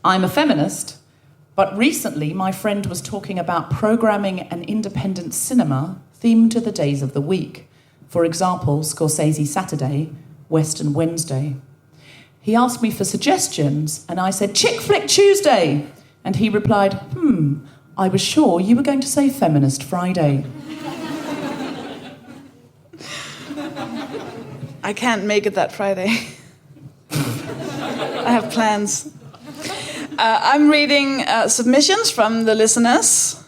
I'm a feminist, but recently my friend was talking about programming an independent cinema themed to the days of the week. For example, Scorsese Saturday, Western Wednesday. He asked me for suggestions, and I said, Chick Flick Tuesday! And he replied, I was sure you were going to say Feminist Friday. I can't make it that Friday. I have plans. I'm reading submissions from the listeners.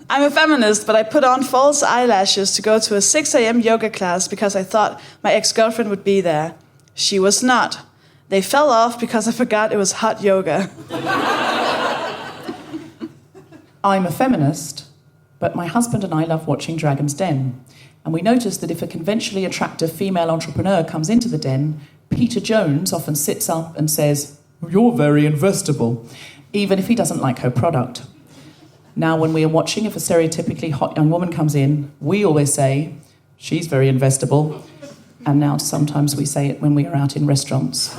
I'm a feminist, but I put on false eyelashes to go to a 6 a.m. yoga class because I thought my ex-girlfriend would be there. She was not. They fell off because I forgot it was hot yoga. I'm a feminist, but my husband and I love watching Dragon's Den. And we noticed that if a conventionally attractive female entrepreneur comes into the den, Peter Jones often sits up and says, "You're very investable," even if he doesn't like her product. Now, when we are watching, if a stereotypically hot young woman comes in, we always say, "She's very investable." And now sometimes we say it when we are out in restaurants.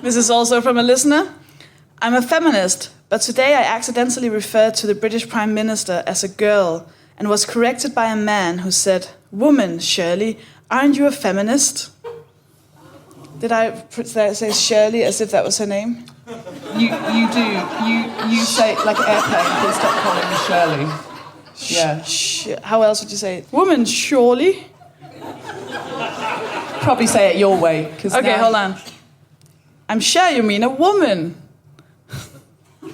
This is also from a listener. I'm a feminist, but today I accidentally referred to the British Prime Minister as a girl and was corrected by a man who said, "Woman, Shirley, aren't you a feminist?" Did I say Shirley as if that was her name? You do. You say it like an airplane. Please stop calling me Shirley. Yeah. How else would you say it? Woman, surely? Probably say it your way. Okay, hold on. I'm sure you mean a woman. You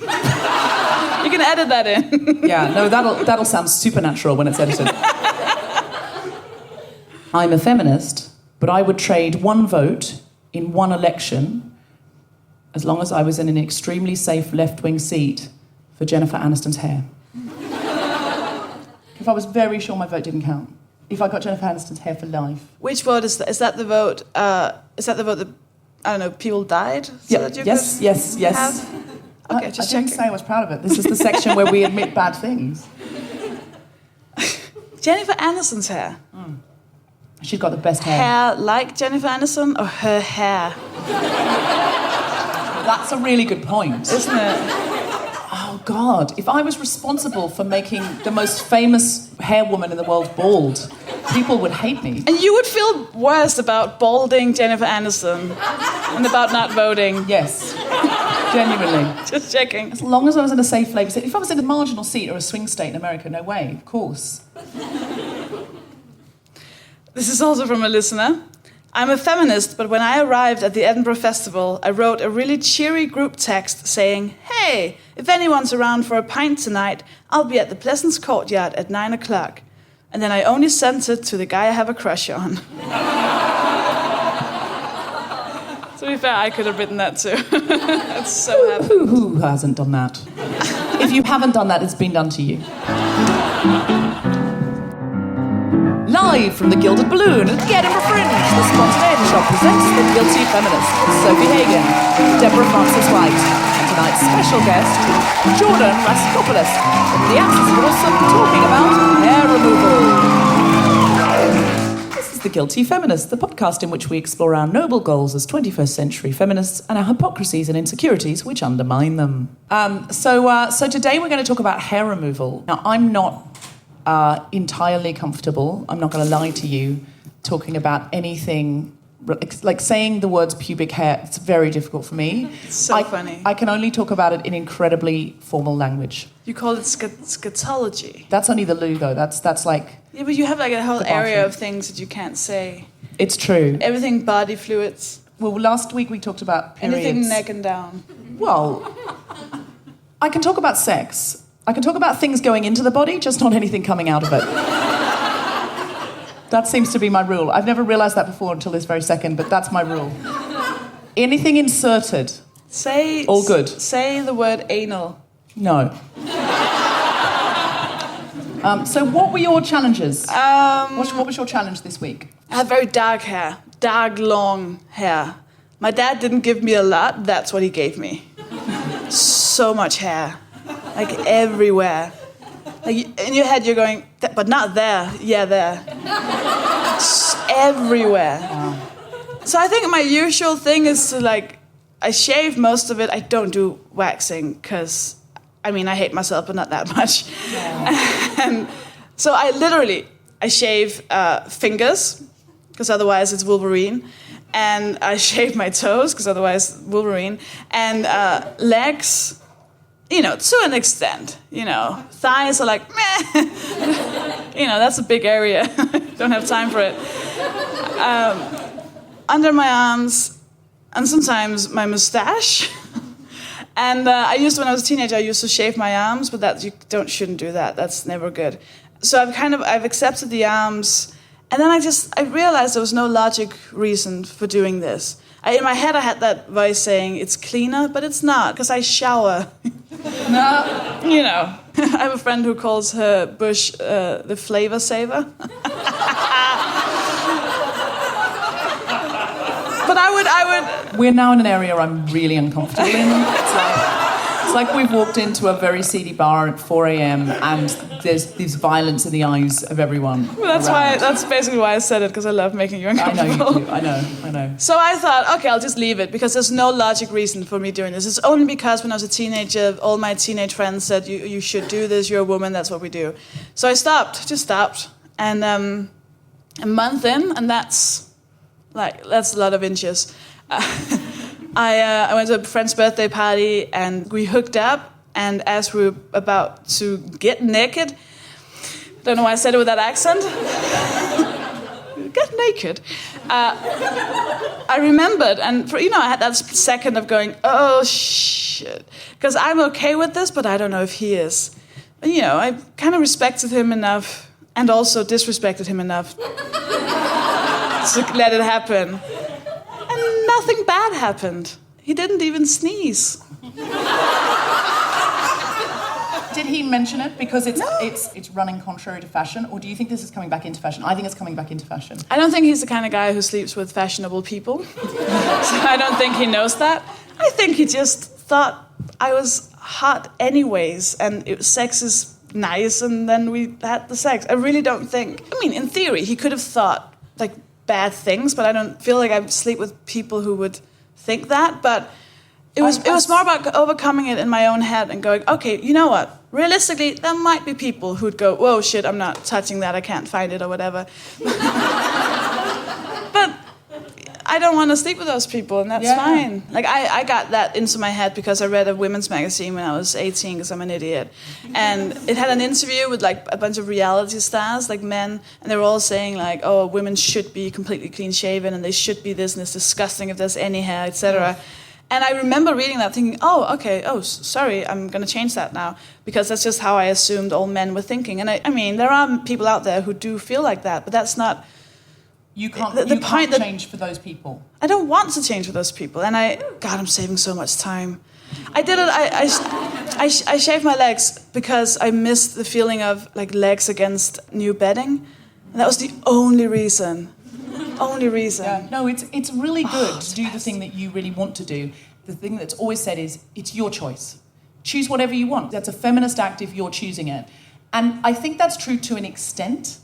can edit that in. Yeah, no, that'll sound supernatural when it's edited. I'm a feminist, but I would trade one vote in one election as long as I was in an extremely safe left-wing seat for Jennifer Aniston's hair. If I was very sure my vote didn't count. If I got Jennifer Aniston's hair for life. Which vote is that? Is that the vote? Is that the vote that, I don't know, people died? So Yeah. that you Yes. have? Okay, I just didn't checking. say I was proud of it. This is the section where we admit bad things. Jennifer Aniston's hair. She's got the best hair. Hair like Jennifer Aniston or her hair? That's a really good point. Isn't it? Oh, God. If I was responsible for making the most famous hair woman in the world bald, people would hate me. And you would feel worse about balding Jennifer Aniston and about not voting. Yes. Genuinely. Just checking. As long as I was in a safe Labour seat. If I was in a marginal seat or a swing state in America, no way, of course. This is also from a listener. I'm a feminist, but when I arrived at the Edinburgh Festival, I wrote a really cheery group text saying, "Hey, if anyone's around for a pint tonight, I'll be at the Pleasance Courtyard at 9 o'clock. And then I only sent it to the guy I have a crush on. To be fair, I could have written that too. That's so happy. Who hasn't done that? If you haven't done that, it's been done to you. Live from the Gilded Balloon at the Edinburgh Fringe, the Spontaneity Shop presents The Guilty Feminist with Sofie Hagen, Deborah Frances-White, and tonight's special guest, Jordan Raskopoulos, from the Axis of Awesome, talking about hair removal. This is The Guilty Feminist, the podcast in which we explore our noble goals as 21st century feminists and our hypocrisies and insecurities which undermine them. So today we're going to talk about hair removal. Now, I'm not entirely comfortable, I'm not going to lie to you, talking about anything, like saying the words pubic hair, it's very difficult for me. It's so funny. I can only talk about it in incredibly formal language. You call it scatology. That's only the loo, though. That's like... Yeah, but you have like a whole area of things that you can't say. It's true. Everything body fluids. Well, last week we talked about periods. Anything neck and down. Well, I can talk about sex. I can talk about things going into the body, just not anything coming out of it. That seems to be my rule. I've never realised that before until this very second, but that's my rule. Anything inserted, all good. Say the word anal. No. So what were your challenges? What was your challenge this week? I have very dark hair. Dark, long hair. My dad didn't give me a lot, that's what he gave me. So much hair. Like everywhere. Like in your head you're going, but not there. Yeah, there. Everywhere. Wow. So I think my usual thing is to I shave most of it. I don't do waxing because, I hate myself, but not that much. Yeah. And so I shave fingers, because otherwise it's Wolverine. And I shave my toes, because otherwise Wolverine. And legs, to an extent. Thighs are meh. That's a big area. Don't have time for it. Under my arms, and sometimes my mustache. And when I was a teenager, I used to shave my arms, but shouldn't do that. That's never good. So I've accepted the arms, and then I realized there was no logic reason for doing this. In my head, I had that voice saying it's cleaner, but it's not, because I shower. No. I have a friend who calls her bush the flavor saver. But I would. We're now in an area I'm really uncomfortable in. It's like we've walked into a very seedy bar at 4 a.m. and there's this violence in the eyes of everyone. Well, that's basically why I said it, because I love making you uncomfortable. I know you do. I know. So I thought, okay, I'll just leave it, because there's no logic reason for me doing this. It's only because when I was a teenager, all my teenage friends said, you should do this, you're a woman, that's what we do. So I just stopped. And a month in, and that's a lot of inches. I went to a friend's birthday party, and we hooked up, and as we were about to get naked, don't know why I said it with that accent, get naked, I remembered, and I had that second of going, oh shit, because I'm okay with this, but I don't know if he is. I kind of respected him enough, and also disrespected him enough to let it happen. And nothing bad happened. He didn't even sneeze. Did he mention it because it's running contrary to fashion, or do you think this is coming back into fashion? I think it's coming back into fashion. I don't think he's the kind of guy who sleeps with fashionable people. So I don't think he knows that. I think he just thought I was hot anyways, and sex is nice, and then we had the sex. I really don't think. In theory, he could have thought bad things, but I don't feel like I sleep with people who would think that. But it was more about overcoming it in my own head and going, okay, you know what? Realistically, there might be people who'd go, whoa, shit, I'm not touching that, I can't find it or whatever. But I don't want to sleep with those people, and that's fine. I got that into my head because I read a women's magazine when I was 18, because I'm an idiot. And it had an interview with a bunch of reality stars, men, and they were all saying oh, women should be completely clean shaven, and they should be this, and it's disgusting if there's any hair, etc. And I remember reading that thinking, oh, okay, sorry, I'm going to change that now, because that's just how I assumed all men were thinking. And there are people out there who do feel like that, but that's not... You can't change for those people. I don't want to change for those people. And I'm saving so much time. I did it, I shaved my legs because I missed the feeling of legs against new bedding. And that was the only reason. Yeah. No, it's really good to do the thing that you really want to do. The thing that's always said is, it's your choice. Choose whatever you want. That's a feminist act if you're choosing it. And I think that's true to an extent.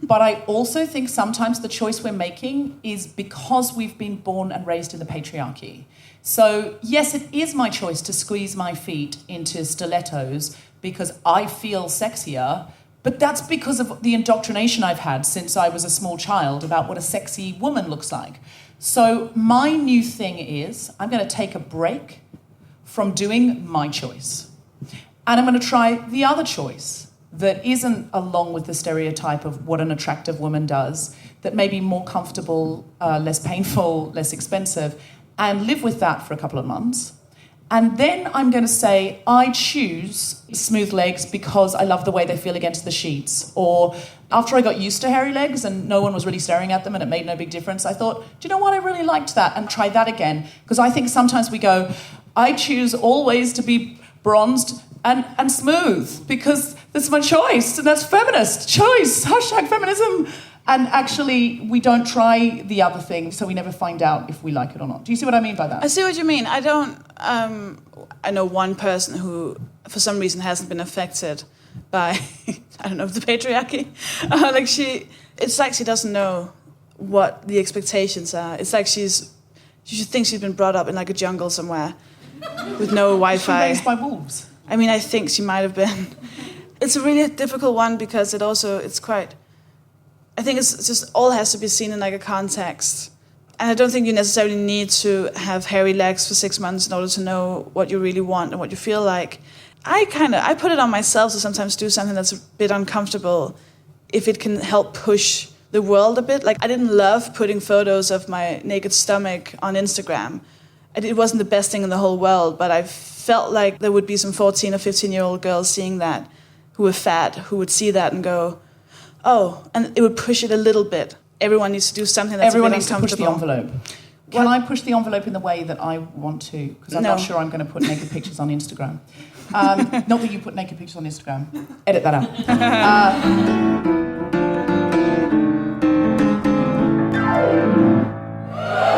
But I also think sometimes the choice we're making is because we've been born and raised in the patriarchy. So, yes, it is my choice to squeeze my feet into stilettos because I feel sexier, but that's because of the indoctrination I've had since I was a small child about what a sexy woman looks like. So my new thing is I'm going to take a break from doing my choice. And I'm going to try the other choice that isn't along with the stereotype of what an attractive woman does, that may be more comfortable, less painful, less expensive, and live with that for a couple of months. And then I'm going to say, I choose smooth legs because I love the way they feel against the sheets. Or after I got used to hairy legs and no one was really staring at them and it made no big difference, I thought, do you know what, I really liked that, and try that again. Because I think sometimes we go, I choose always to be bronzed and smooth because that's my choice, and that's feminist choice, #feminism. And actually, we don't try the other thing, so we never find out if we like it or not. Do you see what I mean by that? I see what you mean. I don't... I know one person who, for some reason, hasn't been affected by, I don't know, the patriarchy. It's like she doesn't know what the expectations are. It's like you should think she's been brought up in like a jungle somewhere with no Wi-Fi. Raised by wolves. I mean, I think she might have been. It's a really difficult one because I think it's just all has to be seen in like a context. And I don't think you necessarily need to have hairy legs for 6 months in order to know what you really want and what you feel like. I put it on myself to sometimes do something that's a bit uncomfortable if it can help push the world a bit. Like, I didn't love putting photos of my naked stomach on Instagram. It wasn't the best thing in the whole world, but I felt like there would be some 14 or 15-year-old girls seeing that who were fat, who would see that and go, oh, and it would push it a little bit. Everyone needs to do something that's Everyone a bit needs to push the envelope. Can I push the envelope in the way that I want to? Because I'm not sure I'm going to put naked pictures on Instagram. Not that you put naked pictures on Instagram. Edit that out.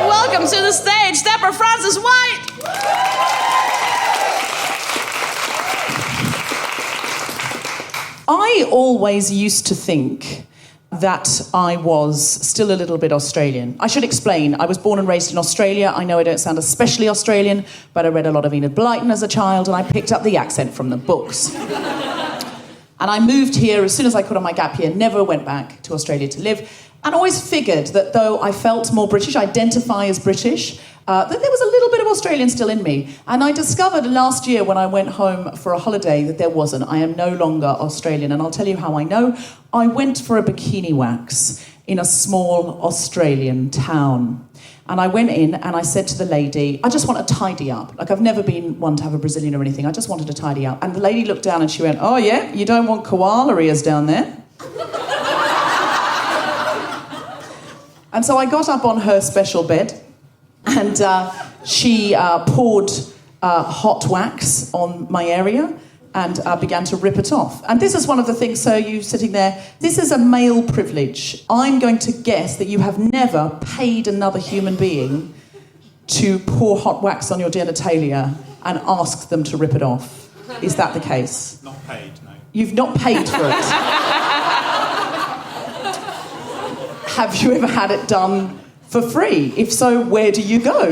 Welcome to the stage, Deborah Frances-White! I always used to think that I was still a little bit Australian. I should explain. I was born and raised in Australia. I know I don't sound especially Australian, but I read a lot of Enid Blyton as a child, and I picked up the accent from the books. And I moved here as soon as I could on my gap year, never went back to Australia to live, and always figured that though I felt more British, identify as British, that there was a little bit of Australian still in me. And I discovered last year when I went home for a holiday that there wasn't. I am no longer Australian, and I'll tell you how I know. I went for a bikini wax in a small Australian town. And I went in and I said to the lady, I just want to tidy up. Like, I've never been one to have a Brazilian or anything. I just wanted to tidy up. And the lady looked down and she went, oh yeah, you don't want koala ears down there? And so I got up on her special bed and she poured hot wax on my area and began to rip it off. And this is one of the things, so you sitting there, this is a male privilege. I'm going to guess that you have never paid another human being to pour hot wax on your genitalia and ask them to rip it off. Is that the case? Not paid, no. You've not paid for it. Have you ever had it done for free? If so, where do you go?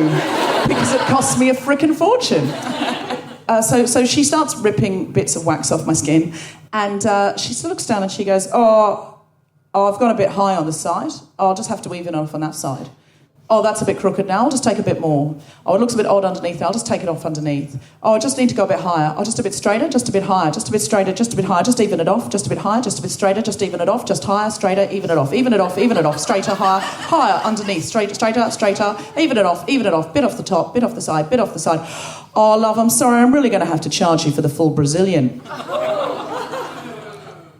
Because it costs me a frickin' fortune. So she starts ripping bits of wax off my skin, and she looks down and she goes, oh, I've gone a bit high on this side. Oh, I'll just have to even off on that side. Oh, that's a bit crooked now. I'll just take a bit more. Oh, it looks a bit odd underneath. I'll just take it off underneath. Oh, I just need to go a bit higher. Oh, just a bit straighter, just a bit higher, just a bit straighter, just a bit higher, just even it off, just a bit higher, just a bit straighter, just even it off, just higher, straighter, even it off, even it off, even it off, straighter, higher, higher, underneath, straighter, straighter, even it off, bit off the top, bit off the side, bit off the side. Oh, love, I'm sorry, I'm really going to have to charge you for the full Brazilian.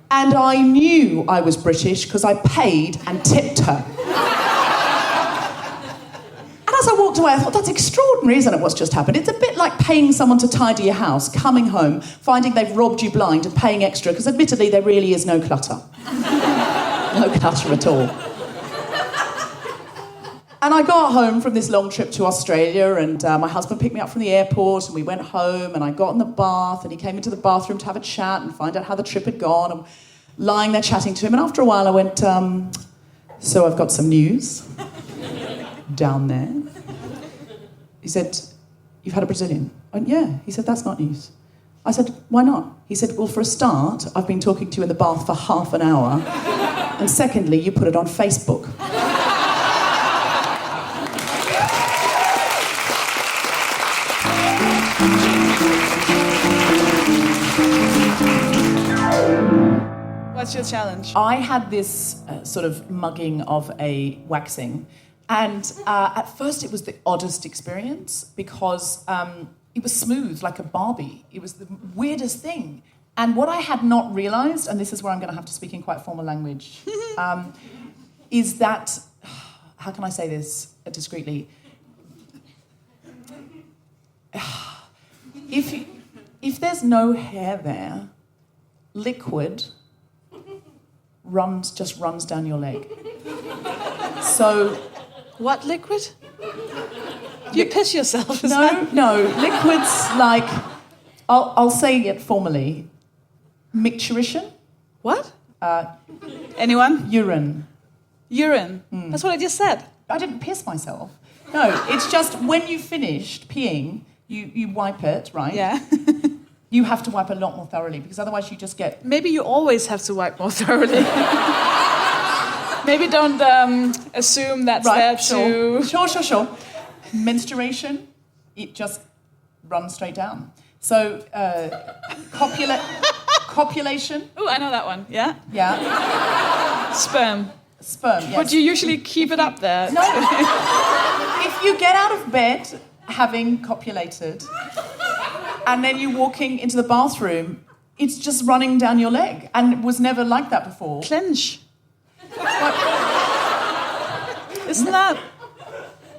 And I knew I was British because I paid and tipped her. As I walked away, I thought, that's extraordinary, isn't it, what's just happened? It's a bit like paying someone to tidy your house, coming home, finding they've robbed you blind and paying extra, because admittedly there really is no clutter. No clutter at all. And I got home from this long trip to Australia, and my husband picked me up from the airport, and we went home, and I got in the bath, and he came into the bathroom to have a chat and find out how the trip had gone, and lying there chatting to him, and after a while I went, so I've got some news down there. He said, you've had a Brazilian? I went, yeah. He said, that's not news. I said, why not? He said, well, for a start, I've been talking to you in the bath for half an hour. And secondly, you put it on Facebook. What's your challenge? I had this sort of mugging of a waxing. And at first it was the oddest experience because it was smooth like a Barbie. It was the weirdest thing. And what I had not realised, and this is where I'm going to have to speak in quite formal language, is that, how can I say this discreetly? If there's no hair there, liquid just runs down your leg. So... What liquid? Do you piss yourself? No. Liquids like, I'll say it formally, micturition. What? Anyone? Urine. Urine. That's what I just said. I didn't piss myself. No, it's just when you finished peeing, you wipe it, right? Yeah. You have to wipe a lot more thoroughly because otherwise you just get... Maybe you always have to wipe more thoroughly. Maybe don't assume that's there too. Sure. Menstruation, it just runs straight down. So, copulation. Oh, I know that one. Yeah? Yeah. Sperm, yes. But you usually keep it up there. No. If you get out of bed having copulated and then you're walking into the bathroom, it's just running down your leg. And it was never like that before. Clench. Isn't that...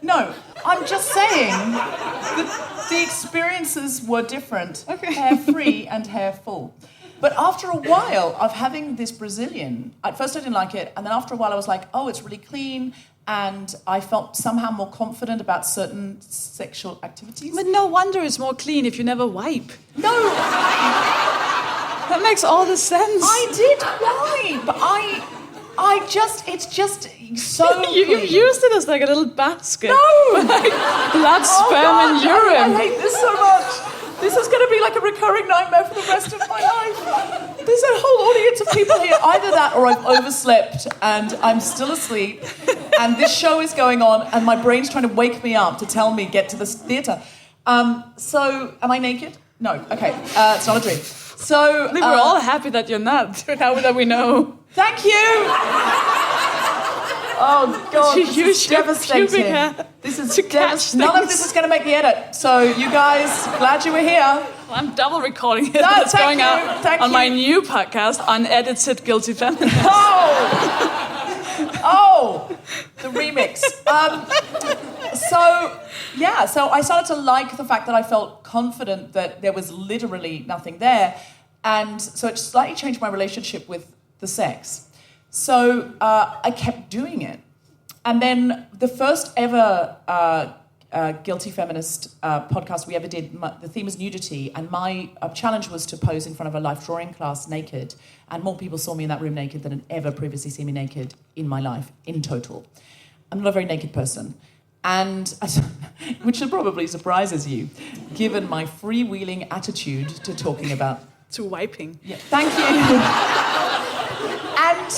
No, I'm just saying that the experiences were different. Okay. Hair free and hair full. But after a while of having this Brazilian, at first I didn't like it, and then after a while I was like, oh, it's really clean, and I felt somehow more confident about certain sexual activities. But no wonder it's more clean if you never wipe. No! That makes all the sense. I did wipe! It's just so You've clean. used it as like a little basket. No! Like blood, sperm, and urine. I hate this so much. This is going to be like a recurring nightmare for the rest of my life. There's a whole audience of people here. Either that or I've overslept and I'm still asleep and this show is going on and my brain's trying to wake me up to tell me get to this theatre. So, am I naked? No. Okay. It's not a dream. So... I think we're all happy that you're not, now that we know. Thank you! Oh, God, this is devastating. This is none of this is going to make the edit. So, you guys, glad you were here. Well, I'm double recording it. That's going out on my new podcast, Unedited Guilty Feminist. Oh, the remix. So I started to like the fact that I felt confident that there was literally nothing there. And so it slightly changed my relationship with the sex. So I kept doing it. And then the first ever Guilty Feminist podcast we ever did, the theme was nudity, and my challenge was to pose in front of a life drawing class naked, and more people saw me in that room naked than had ever previously seen me naked in my life, in total. I'm not a very naked person, and which probably surprises you, given my freewheeling attitude to talking about... To wiping. Yeah, thank you. And...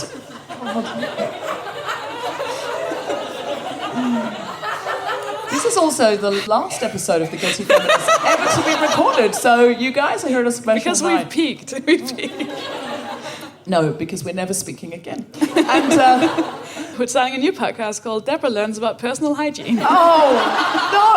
This is also the last episode of the Guilty Feminist ever to be recorded, so you guys are here at a special because night. We've peaked. No, because we're never speaking again. And we're starting a new podcast called Deborah Learns About Personal Hygiene. Oh, no,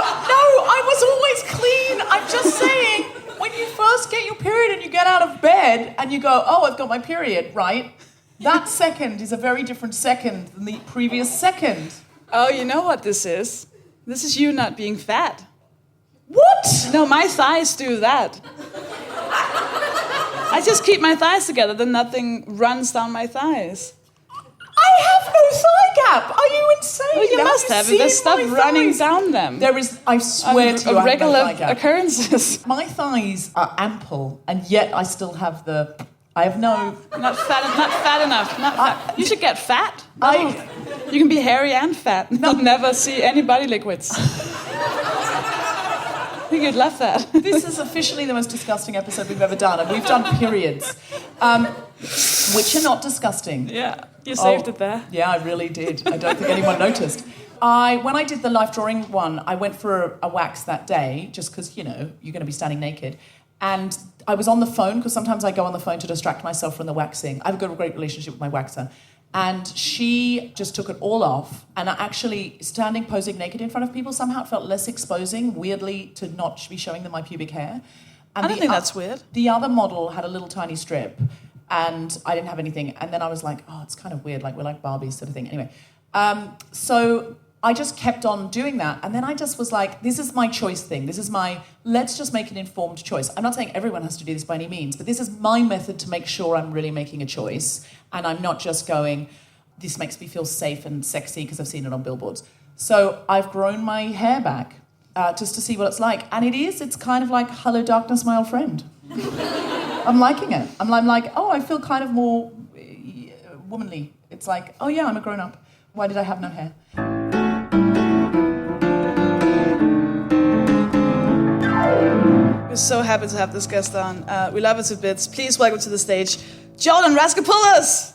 I was always clean. I'm just saying, when you first get your period and you get out of bed and you go, oh, I've got my period, right? That second is a very different second than the previous second. Oh, you know what this is? This is you not being fat. What? No, my thighs do that. I just keep my thighs together, then nothing runs down my thighs. I have no thigh gap. Are you insane? Well, you must have. There's stuff running down them. There is, I swear to you, regular I have no thigh gap. occurrences. My thighs are ample, and yet I still have I have no... Not fat enough. You should get fat. You can be hairy and fat. No. You'll never see any body liquids. I think you'd love that. This is officially the most disgusting episode we've ever done, and we've done periods, which are not disgusting. Yeah, you saved it there. Yeah, I really did. I don't think anyone noticed. When I did the life drawing one, I went for a wax that day, just because, you're going to be standing naked. And I was on the phone, because sometimes I go on the phone to distract myself from the waxing. I have a great relationship with my waxer. And she just took it all off. And actually, standing posing naked in front of people, somehow it felt less exposing, weirdly, to not be showing them my pubic hair. And I don't think that's weird. The other model had a little tiny strip, and I didn't have anything. And then I was like, oh, it's kind of weird, like we're like Barbies sort of thing. Anyway, so I just kept on doing that. And then I just was like, this is my choice thing. This is let's just make an informed choice. I'm not saying everyone has to do this by any means, but this is my method to make sure I'm really making a choice. And I'm not just going, this makes me feel safe and sexy because I've seen it on billboards. So I've grown my hair back just to see what it's like. And it's kind of like, hello, darkness, my old friend. I'm liking it. I'm like, oh, I feel kind of more womanly. It's like, oh yeah, I'm a grown-up. Why did I have no hair? We're so happy to have this guest on. We love her to bits. Please welcome to the stage, Jordan Raskopoulos.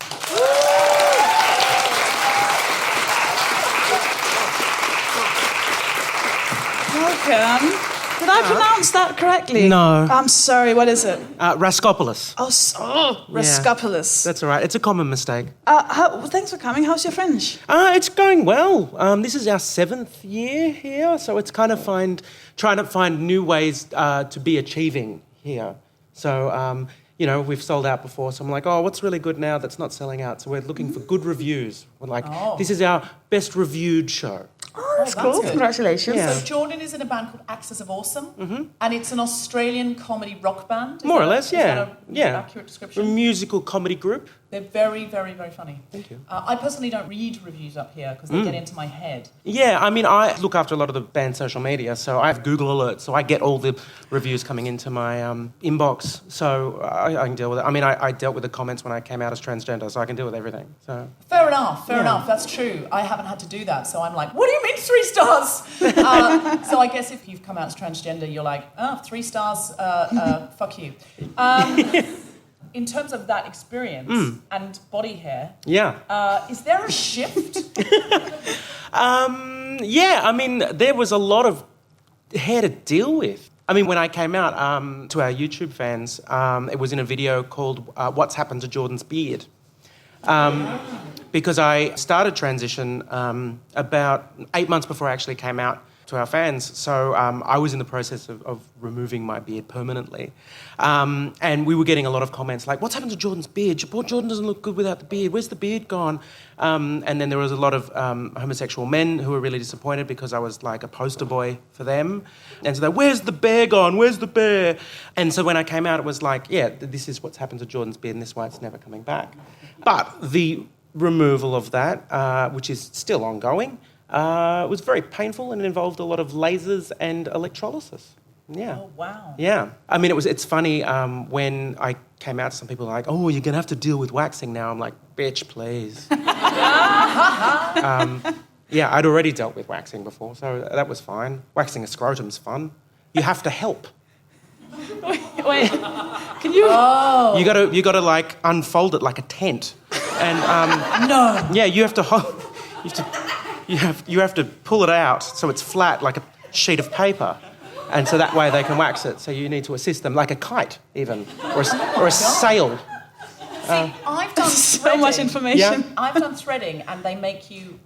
Welcome. Did I pronounce that correctly? No. I'm sorry, what is it? Raskopoulos. Raskopoulos. That's all right. It's a common mistake. Thanks for coming. How's your French? It's going well. This is our 7th year here, so it's kind of trying to find new ways to be achieving here. So, we've sold out before, so I'm like, what's really good now that's not selling out? So we're looking for good reviews. We're like, this is our best reviewed show. Oh, that's cool. Good. Congratulations. Yeah. So Jordan is in a band called Axis of Awesome, and it's an Australian comedy rock band. More or less, yeah. Is that an accurate description? A musical comedy group. They're very, very, very funny. Thank you. I personally don't read reviews up here because they get into my head. Yeah, I mean, I look after a lot of the band's social media, so I have Google Alerts, so I get all the reviews coming into my inbox, so I can deal with it. I mean, I dealt with the comments when I came out as transgender, so I can deal with everything. So Fair enough, that's true. I haven't had to do that, so I'm like, what do you mean 3 stars? So I guess if you've come out as transgender, you're like, 3 stars, fuck you. In terms of that experience and body hair, is there a shift? I mean, there was a lot of hair to deal with. I mean, when I came out to our YouTube fans, it was in a video called What's Happened to Jordan's Beard. Because I started transition about 8 months before I actually came out to our fans. So I was in the process of removing my beard permanently. And we were getting a lot of comments like, what's happened to Jordan's beard? Poor Jordan doesn't look good without the beard. Where's the beard gone? And then there was a lot of homosexual men who were really disappointed because I was like a poster boy for them. And so they, where's the bear gone? Where's the bear? And so when I came out, it was like, this is what's happened to Jordan's beard and this is why it's never coming back. But the removal of that, which is still ongoing, was very painful and it involved a lot of lasers and electrolysis. Yeah. Oh, wow. Yeah. I mean, it's funny, when I came out, some people are like, you're going to have to deal with waxing now. I'm like, bitch, please. I'd already dealt with waxing before, so that was fine. Waxing a scrotum's fun. You have to help. Wait. Can you... Oh. You gotta like unfold it like a tent. And No. Yeah, you have to you have to pull it out so it's flat like a sheet of paper. And so that way they can wax it. So you need to assist them, like a kite, even, or a sail. See, I've done so much information. Yeah. I've done threading, and they make you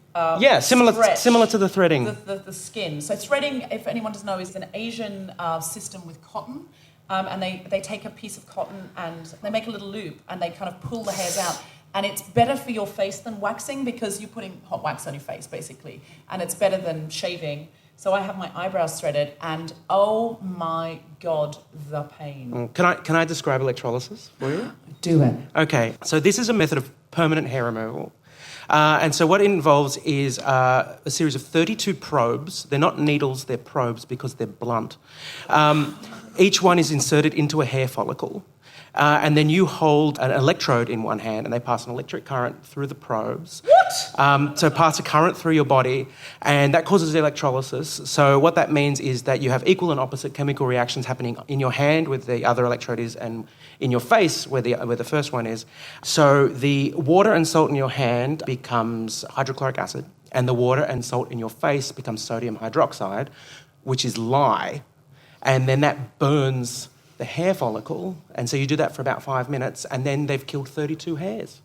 similar to the threading. The skin. So threading, if anyone doesn't know, is an Asian system with cotton, and they take a piece of cotton and they make a little loop, and they kind of pull the hairs out. And it's better for your face than waxing because you're putting hot wax on your face, basically, and it's better than shaving. So I have my eyebrows threaded, and oh my God, the pain. Can I describe electrolysis for you? Do it. Okay, so this is a method of permanent hair removal. And so what it involves is a series of 32 probes. They're not needles, they're probes because they're blunt. Each one is inserted into a hair follicle. And then you hold an electrode in one hand and they pass an electric current through the probes. What? So pass a current through your body and that causes electrolysis. So what that means is that you have equal and opposite chemical reactions happening in your hand where the other electrode is and in your face where the first one is. So the water and salt in your hand becomes hydrochloric acid and the water and salt in your face becomes sodium hydroxide, which is lye. And then that burns the hair follicle, and so you do that for about 5 minutes, and then they've killed 32 hairs.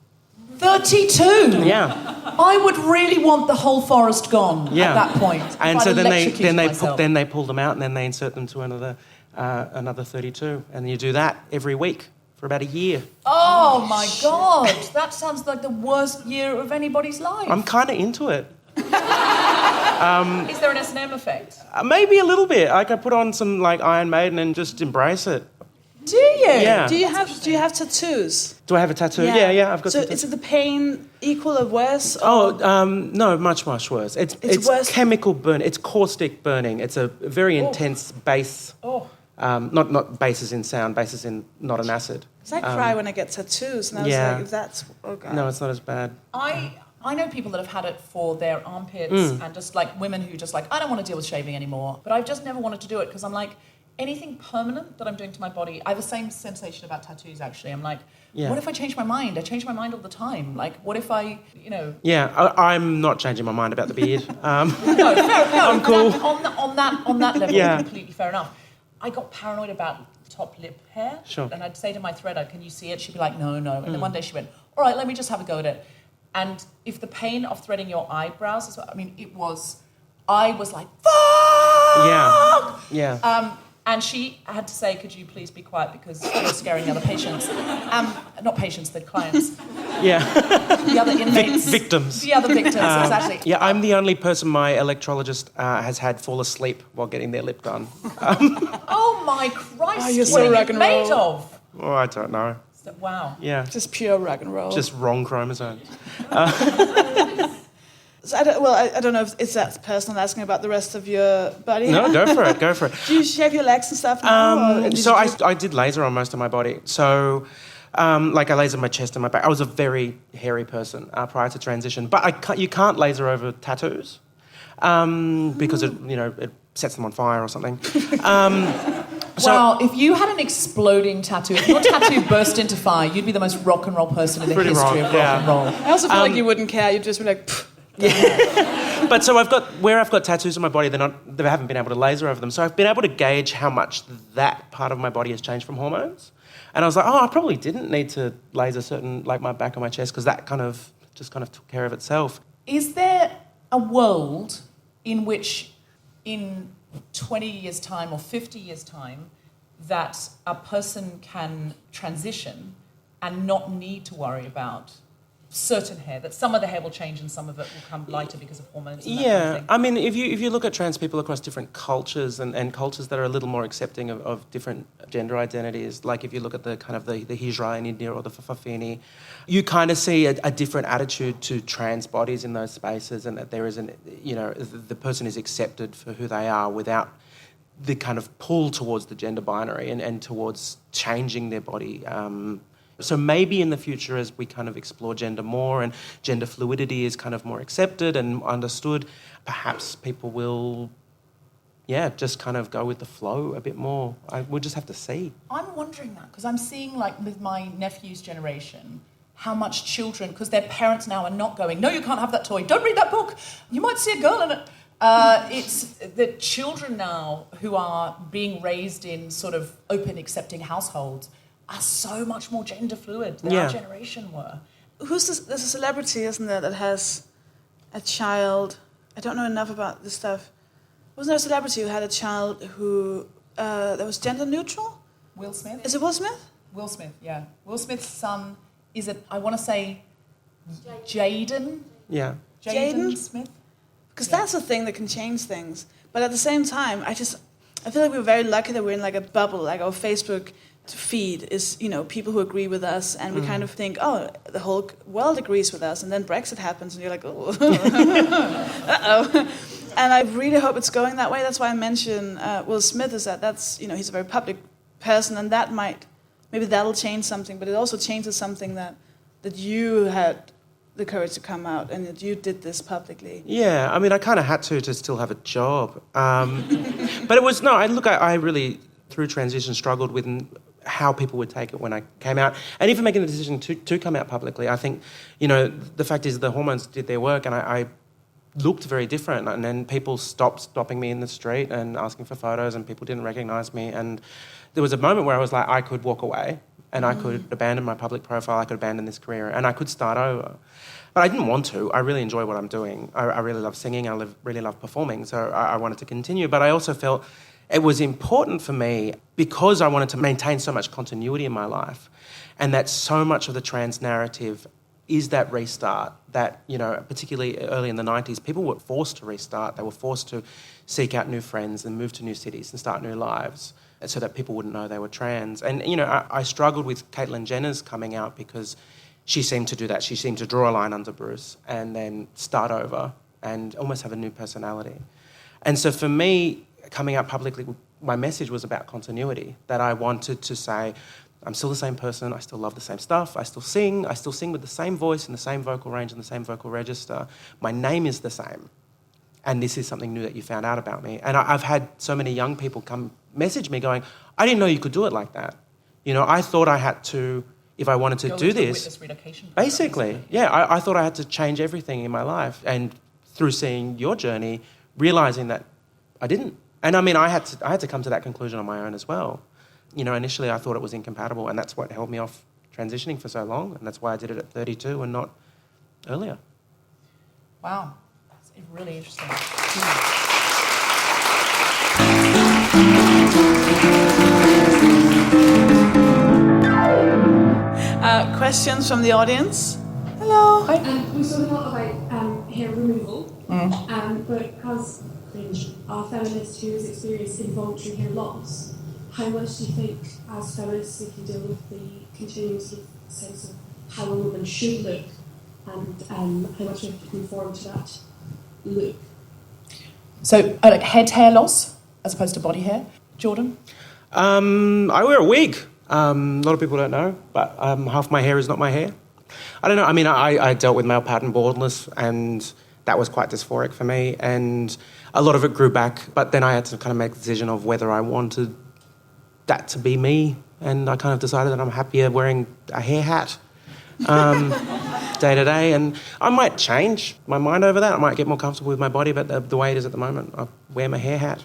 32? Yeah. I would really want the whole forest gone at that point. And so then they pull them out, and then they insert them to another 32, and you do that every week for about a year. Oh my God, that sounds like the worst year of anybody's life. I'm kind of into it. Is there an S&M effect? Maybe a little bit. I could put on some like Iron Maiden and just embrace it. Do you? Yeah. Do you have tattoos? Do I have a tattoo? Yeah, I've got. So some is it the pain equal or worse? No, much worse. It's worse. Chemical burn. It's caustic burning. It's a very intense bass. Not bass as in sound, bass as in not an acid. I cry when I get tattoos, and I was like, if that's... Oh God. No, it's not as bad. I know people that have had it for their armpits and just like women who just like, I don't want to deal with shaving anymore. But I've just never wanted to do it because I'm like, anything permanent that I'm doing to my body, I have the same sensation about tattoos actually. I'm like, what if I change my mind? I change my mind all the time. Like, what if I, Yeah, I'm not changing my mind about the beard. No, I'm cool. On that level, completely fair enough. I got paranoid about top lip hair. Sure. And I'd say to my threader, can you see it? She'd be like, no. And then one day she went, all right, let me just have a go at it. And if the pain of threading your eyebrows is what, I was like, fuck! Yeah. And she had to say, could you please be quiet because you're scaring the other patients. Not patients, the clients. Yeah. The other inmates. Victims. The other victims, exactly. Yeah, I'm the only person my electrologist has had fall asleep while getting their lip done. Oh my Christ. Oh, you're what so are rock you and made roll. of? Oh, I don't know. Wow. Yeah. Just pure rock and roll. Just wrong chromosomes. So I don't know if it's that personal asking about the rest of your body. No, go for it. Do you shave your legs and stuff now? I did laser on most of my body. So, I lasered my chest and my back. I was a very hairy person prior to transition. But you can't laser over tattoos because it sets them on fire or something. Well, if you had an exploding tattoo, if your tattoo burst into fire, you'd be the most rock and roll person in the history of rock and roll. I also feel like you wouldn't care. You'd just be like, pfft. Yeah. But so I've got tattoos on my body, they haven't been able to laser over them. So I've been able to gauge how much that part of my body has changed from hormones. And I was like, I probably didn't need to laser certain, like my back or my chest, because that kind of took care of itself. Is there a world in which in 20 years' time or 50 years' time that a person can transition and not need to worry about certain hair, that some of the hair will change and some of it will come lighter because of hormones and that kind of thing? I mean, if you look at trans people across different cultures and cultures that are a little more accepting of different gender identities, like if you look at the kind of the Hijra in India or the Fafafini, you kind of see a different attitude to trans bodies in those spaces, and that there is the person is accepted for who they are without the kind of pull towards the gender binary and towards changing their body. So maybe in the future, as we kind of explore gender more and gender fluidity is kind of more accepted and understood, perhaps people will, just kind of go with the flow a bit more. We'll just have to see. I'm wondering that because I'm seeing, like, with my nephew's generation, how much children, because their parents now are not going, no, you can't have that toy, don't read that book, you might see a girl in it. It's the children now who are being raised in sort of open, accepting households are so much more gender fluid than our generation were. There's a celebrity, isn't there, that has a child. I don't know enough about this stuff. Wasn't there a celebrity who had a child who that was gender neutral? Will Smith. Is it Will Smith? Will Smith, yeah. Will Smith's son is I want to say Jaden. Yeah. Jaden Smith. Because that's a thing that can change things. But at the same time, I feel like we're very lucky that we're in like a bubble, like our Facebook feed is, people who agree with us, and we kind of think, the whole world agrees with us, and then Brexit happens, and you're like, oh, uh-oh. And I really hope it's going that way. That's why I mention Will Smith, is that's, he's a very public person, and maybe that'll change something, but it also changes something that you had the courage to come out, and that you did this publicly. Yeah, I mean, I kind of had to still have a job. But it was, I really, through transition, struggled with how people would take it when I came out. And even making the decision to come out publicly, I think, the fact is the hormones did their work, and I looked very different. And then people stopped stopping me in the street and asking for photos, and people didn't recognise me. And there was a moment where I was like, I could walk away, and I could abandon my public profile, I could abandon this career, and I could start over. But I didn't want to. I really enjoy what I'm doing. I really love singing, I really love performing, so I wanted to continue. But I also felt it was important for me because I wanted to maintain so much continuity in my life, and that so much of the trans narrative is that restart that, particularly early in the 90s, people were forced to restart. They were forced to seek out new friends and move to new cities and start new lives so that people wouldn't know they were trans. And, I struggled with Caitlyn Jenner's coming out because she seemed to do that. She seemed to draw a line under Bruce and then start over and almost have a new personality. And so for me, coming out publicly, my message was about continuity, that I wanted to say, I'm still the same person. I still love the same stuff. I still sing. I still sing with the same voice and the same vocal range and the same vocal register. My name is the same. And this is something new that you found out about me. And I've had so many young people come message me going, I didn't know you could do it like that. You know, I thought I had to, if I wanted to do this, witness relocation program, basically, I thought I had to change everything in my life. And through seeing your journey, realising that I didn't. And I mean, I had to come to that conclusion on my own as well. You know, initially I thought it was incompatible, and that's what held me off transitioning for so long, and that's why I did it at 32 and not earlier. Wow, that's really interesting. Questions from the audience? Hello. Hi. We spoke a lot about hair removal, but because cringe, are feminists who has experienced involuntary hair loss, how much do you think, as feminists, we can deal with the continuing sort of sense of how a woman should look, and how much we have to conform to that look? So, like head hair loss as opposed to body hair, Jordan? I wear a wig. A lot of people don't know, but half my hair is not my hair. I don't know. I mean, I dealt with male pattern baldness, and that was quite dysphoric for me. And a lot of it grew back, but then I had to kind of make the decision of whether I wanted that to be me. And I kind of decided that I'm happier wearing a hair hat day to day. And I might change my mind over that. I might get more comfortable with my body, but the way it is at the moment, I wear my hair hat.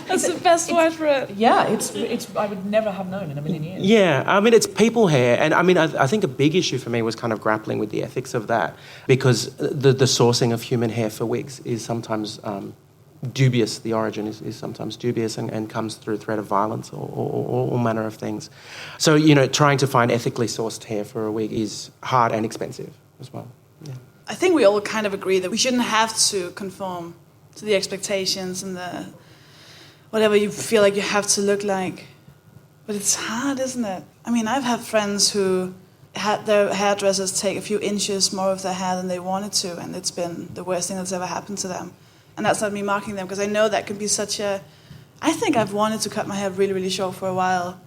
That's the best word for it. Yeah, it's. I would never have known in a million years. Yeah, I mean, it's people hair. And I mean, I think a big issue for me was kind of grappling with the ethics of that, because the sourcing of human hair for wigs is sometimes dubious. The origin is sometimes dubious and comes through threat of violence or all manner of things. So, you know, trying to find ethically sourced hair for a wig is hard and expensive as well. Yeah. I think we all kind of agree that we shouldn't have to conform to the expectations and the whatever you feel like you have to look like. But it's hard, isn't it? I mean, I've had friends who had their hairdressers take a few inches more of their hair than they wanted to, and it's been the worst thing that's ever happened to them. And that's not me mocking them, because I know that can be such a... I think I've wanted to cut my hair really, really short for a while,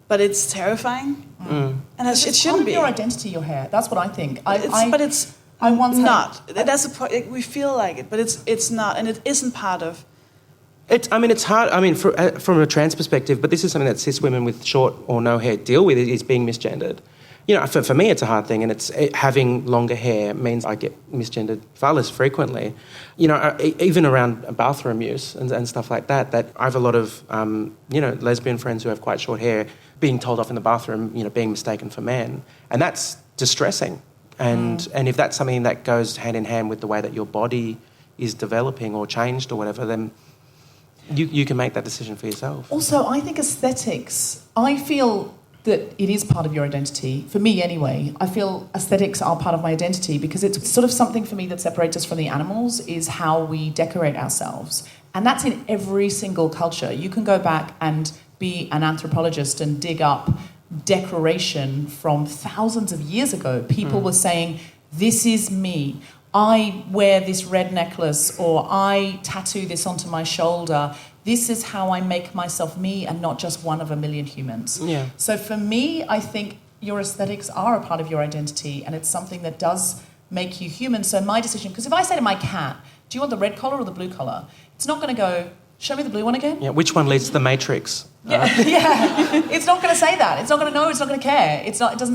but it's terrifying. And it shouldn't be. Your identity, your hair. That's what I think. But it's I once not. That's the point. We feel like it, but it's not, and it isn't part of. It's hard. I mean, from a trans perspective, but this is something that cis women with short or no hair deal with, is being misgendered. You know, for me, it's a hard thing, and having longer hair means I get misgendered far less frequently. You know, even around bathroom use and stuff like that. That I have a lot of lesbian friends who have quite short hair being told off in the bathroom, you know, being mistaken for men, and that's distressing. And if that's something that goes hand in hand with the way that your body is developing or changed or whatever, then you can make that decision for yourself. Also, I think aesthetics, I feel that it is part of your identity. For me, anyway, I feel aesthetics are part of my identity, because it's sort of something for me that separates us from the animals, is how we decorate ourselves. And that's in every single culture. You can go back and be an anthropologist and dig up decoration from thousands of years ago. People were saying, this is me. I wear this red necklace, or I tattoo this onto my shoulder. This is how I make myself me, and not just one of a million humans. Yeah. So for me, I think your aesthetics are a part of your identity, and it's something that does make you human. So my decision, because if I say to my cat, do you want the red collar or the blue collar? It's not going to go, show me the blue one again. Yeah, which one leads to the Matrix? Yeah. It's not going to say that. It's not going to know. It's not going to care.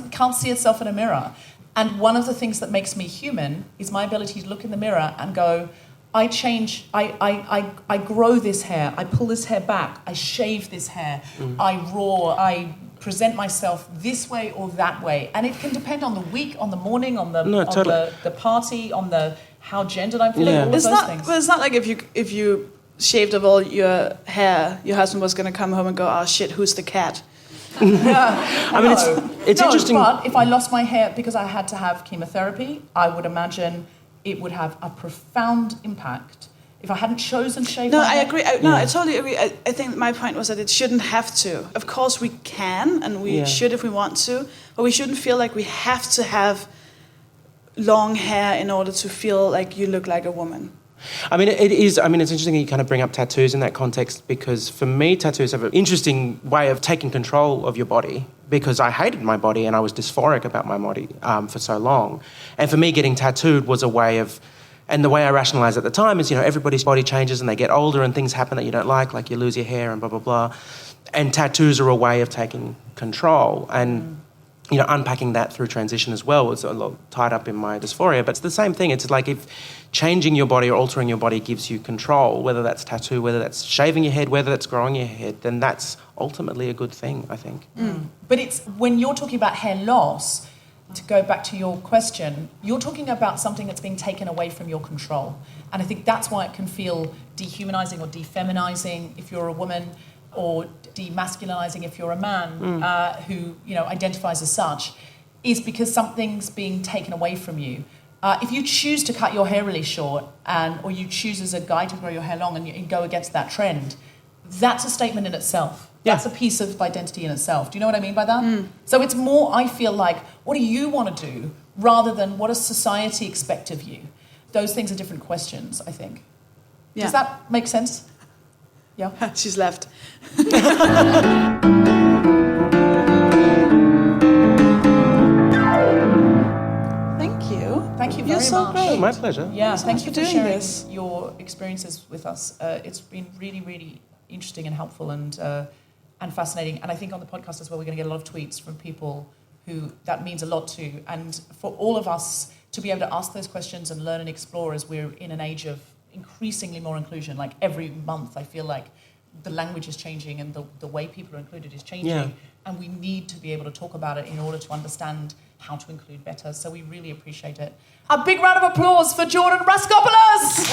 Can't see itself in a mirror. And one of the things that makes me human is my ability to look in the mirror and go, I change, I grow this hair, I pull this hair back, I shave this hair, I roar, I present myself this way or that way. And it can depend on the week, on the morning, on the party, on the how gendered I'm feeling, all of those things. But it's not like if you shaved off all your hair, your husband was going to come home and go, oh shit, who's the cat? Yeah, I mean, it's interesting. But if I lost my hair because I had to have chemotherapy, I would imagine it would have a profound impact. If I hadn't chosen shave my hair. I agree. I totally agree. I think my point was that it shouldn't have to. Of course we can, and we should if we want to, but we shouldn't feel like we have to have long hair in order to feel like you look like a woman. I mean, it is. I mean, it's interesting you kind of bring up tattoos in that context because for me, tattoos have an interesting way of taking control of your body because I hated my body and I was dysphoric about my body for so long. And for me, getting tattooed was a way of, and the way I rationalised at the time is, everybody's body changes and they get older and things happen that you don't like you lose your hair and blah, blah, blah. And tattoos are a way of taking control and, unpacking that through transition as well was a lot tied up in my dysphoria. But it's the same thing. It's like if changing your body or altering your body gives you control, whether that's tattoo, whether that's shaving your head, whether that's growing your head, then that's ultimately a good thing, I think. But it's when you're talking about hair loss, to go back to your question, you're talking about something that's being taken away from your control. And I think that's why it can feel dehumanizing or defeminizing if you're a woman, or demasculinizing if you're a man who identifies as such, is because something's being taken away from you. If you choose to cut your hair really short, or you choose as a guy to grow your hair long and you go against that trend, that's a statement in itself. Yeah. That's a piece of identity in itself. Do you know what I mean by that? So it's more, I feel like, what do you want to do, rather than what does society expect of you? Those things are different questions, I think. Yeah. Does that make sense? Yeah. She's left. Thank you. Thank you very You're so much. great. Oh, my pleasure. Yeah, thank you for sharing this. your experiences with us. It's been really, really interesting and helpful and fascinating. And I think on the podcast as well, we're going to get a lot of tweets from people who that means a lot to. And for all of us to be able to ask those questions and learn and explore as we're in an age of increasingly more inclusion. Like every month, I feel like the language is changing and the way people are included is changing. Yeah. And we need to be able to talk about it in order to understand how to include better. So we really appreciate it. A big round of applause for Jordan Raskopoulos!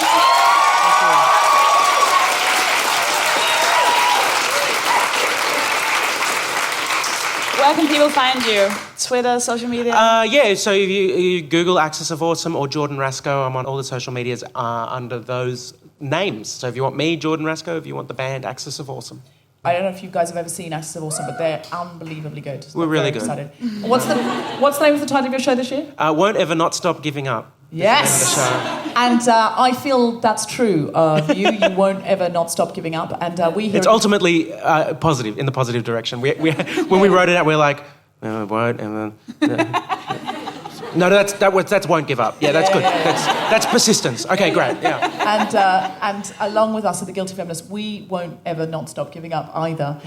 Where can people find you? Twitter, social media? So if you Google Axis of Awesome or Jordan Rasko, I'm on all the social medias under those names. So if you want me, Jordan Rasko, if you want the band, Axis of Awesome. I don't know if you guys have ever seen Axis of Awesome, but they're unbelievably good. We're really good. Excited. What's the name of the title of your show this year? Won't Ever Not Stop Giving Up. Yes! And I feel that's true of you. You won't ever not stop giving up. And we hear it's ultimately positive, in the positive direction. We when we wrote it out, we were like, no, it won't ever... No, that's won't give up. Yeah, that's good. That's persistence. Okay, great. Yeah. And along with us at the Guilty Feminist, we won't ever not stop giving up either.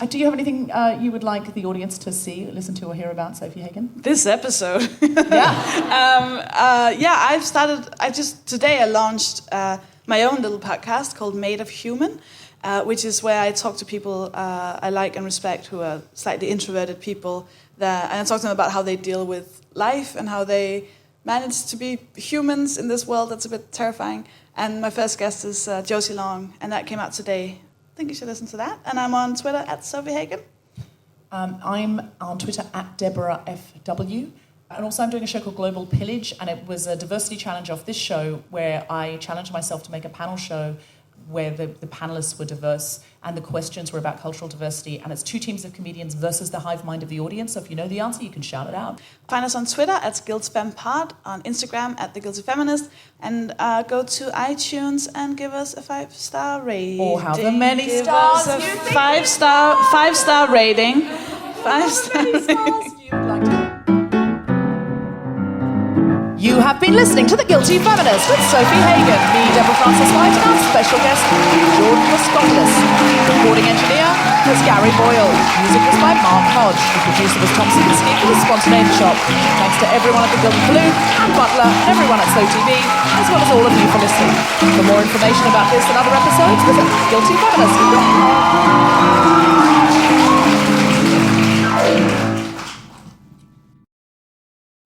Do you have anything you would like the audience to see, listen to, or hear about, Sofie Hagen? This episode. Yeah. Today I launched my own little podcast called Made of Human, which is where I talk to people I like and respect who are slightly introverted people. And I talk to them about how they deal with life and how they manage to be humans in this world that's a bit terrifying. And my first guest is Josie Long, and that came out today. I think you should listen to that. And I'm on Twitter at Sofie Hagen. I'm on Twitter at Deborah FW. And also I'm doing a show called Global Pillage, and it was a diversity challenge off this show where I challenged myself to make a panel show where the panelists were diverse and the questions were about cultural diversity, and it's two teams of comedians versus the hive mind of the audience. So if you know the answer, you can shout it out. Find us on Twitter at GuiltFemPod, on Instagram at The Guilty Feminist, and go to iTunes and give us a 5-star rating. Or however many stars you think. 5-star rating. 5-star rating. You have been listening to The Guilty Feminist with Sofie Hagen, me, Deborah Frances-White, and our special guest, Jordan Raskopoulos. Recording engineer was Gary Boyle. Music was by Mark Hodge. The producer was Tom Sikinski for The Spontaneity Shop. Thanks to everyone at The Gilded and Butler, and everyone at SoTV, as well as all of you for listening. For more information about this and other episodes, visit guiltyfeminist.com.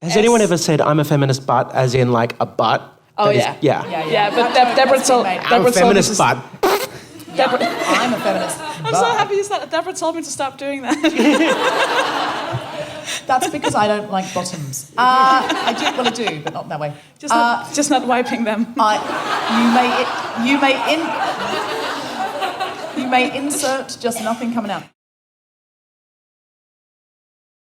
Has anyone ever said, I'm a feminist but, as in like a butt? Oh, yeah. Yeah, but Deborah told me. I'm a feminist but. I'm a feminist. I'm so happy Deborah told me to stop doing that. That's because I don't like bottoms. I do, but not that way. Just not wiping them. You may insert just nothing coming out.